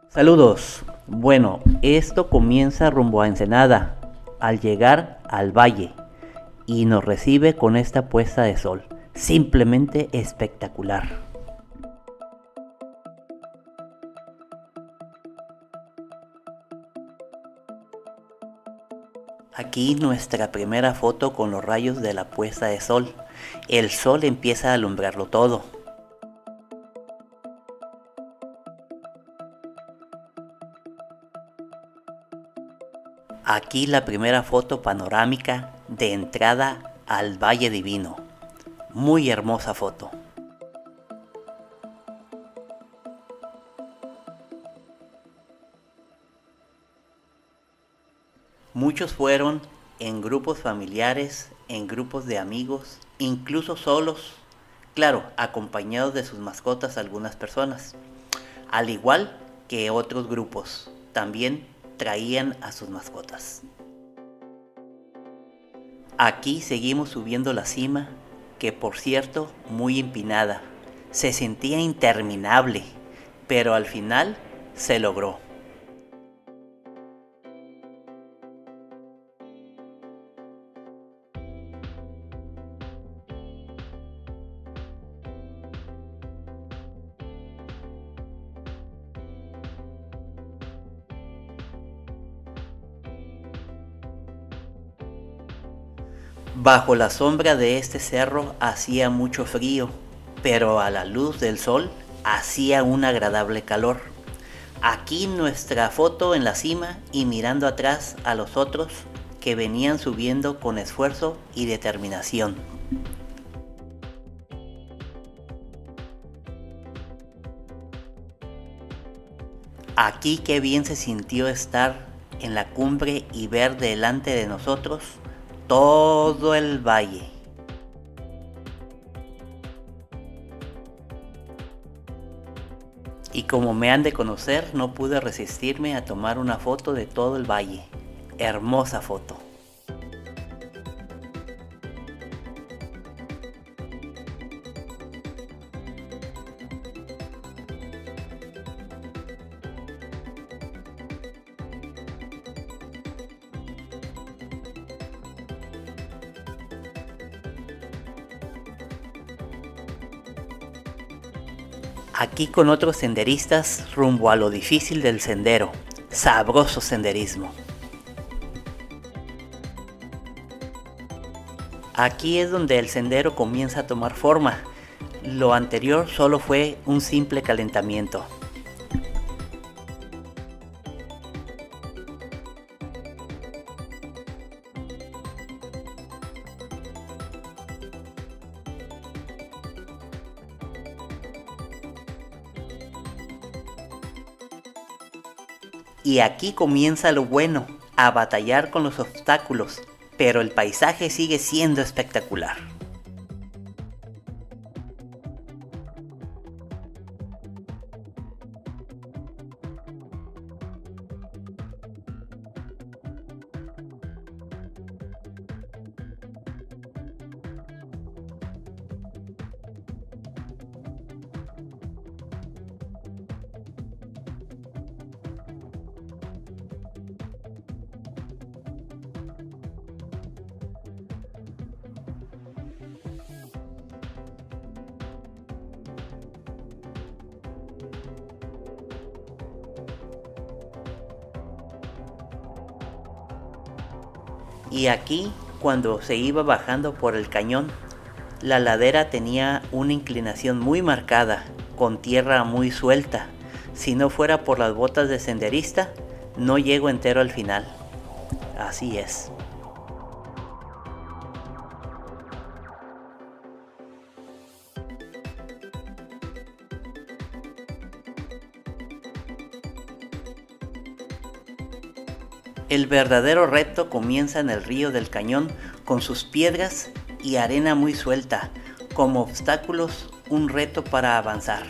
Saludos. Bueno, esto comienza rumbo a Ensenada, al llegar al valle, y nos recibe con esta puesta de sol, simplemente espectacular. Aquí nuestra primera foto con los rayos de la puesta de sol. El sol empieza a alumbrarlo todo. Aquí la primera foto panorámica de entrada al Valle Divino. Muy hermosa foto. Muchos fueron en grupos familiares, en grupos de amigos, incluso solos, claro, acompañados de sus mascotas algunas personas, al igual que otros grupos, también traían a sus mascotas. Aquí seguimos subiendo la cima, que por cierto, muy empinada. Se sentía interminable, pero al final se logró. Bajo la sombra de este cerro hacía mucho frío, pero a la luz del sol hacía un agradable calor. Aquí nuestra foto en la cima y mirando atrás a los otros que venían subiendo con esfuerzo y determinación. Aquí qué bien se sintió estar en la cumbre y ver delante de nosotros todo el valle. Y como me han de conocer, no pude resistirme a tomar una foto de todo el valle. Hermosa foto. Aquí con otros senderistas rumbo a lo difícil del sendero. Sabroso senderismo. Aquí es donde el sendero comienza a tomar forma. Lo anterior solo fue un simple calentamiento. Y aquí comienza lo bueno, a batallar con los obstáculos, pero el paisaje sigue siendo espectacular. Y aquí, cuando se iba bajando por el cañón, la ladera tenía una inclinación muy marcada, con tierra muy suelta. Si no fuera por las botas de senderista, no llego entero al final. Así es. El verdadero reto comienza en el río del cañón con sus piedras y arena muy suelta, como obstáculos, un reto para avanzar.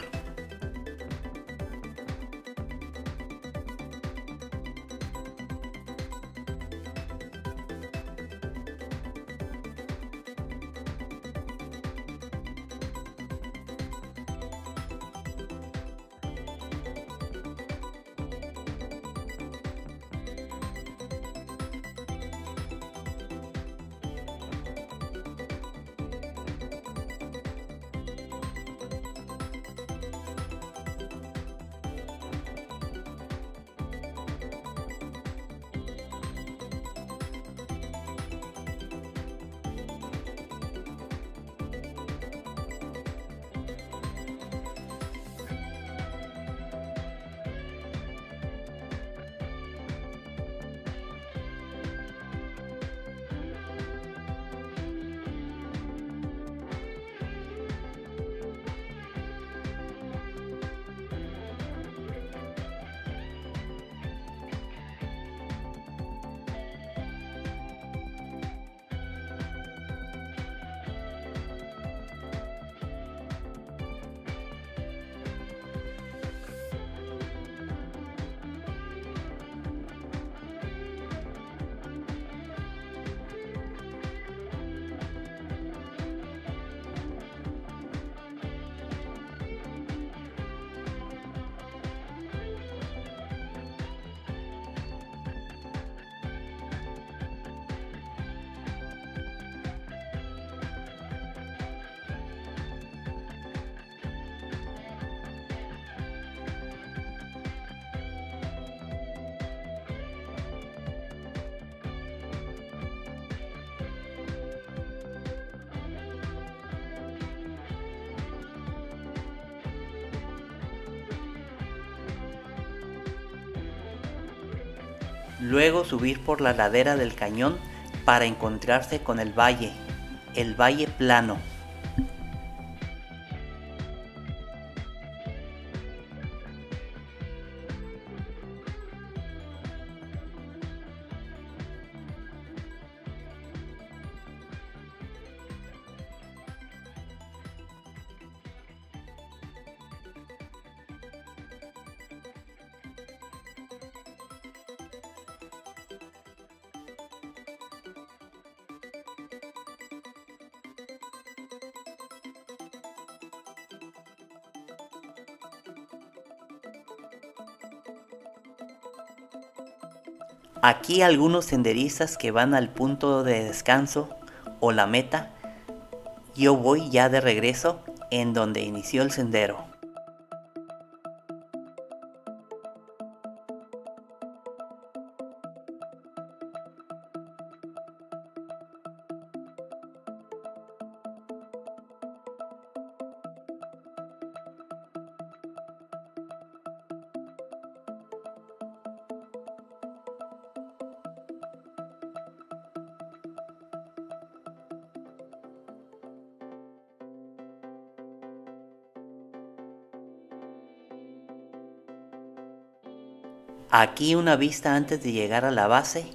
luego subir por la ladera del cañón para encontrarse con el valle plano. Aquí algunos senderistas que van al punto de descanso o la meta, yo voy ya de regreso en donde inició el sendero. Aquí una vista antes de llegar a la base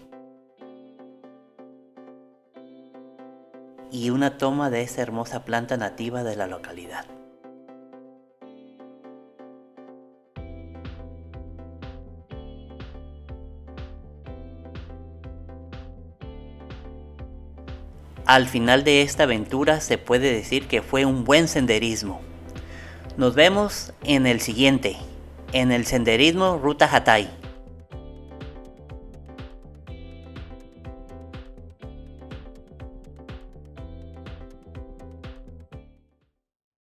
y una toma de esta hermosa planta nativa de la localidad. Al final de esta aventura se puede decir que fue un buen senderismo. Nos vemos en el siguiente, en el senderismo Ruta Hatay.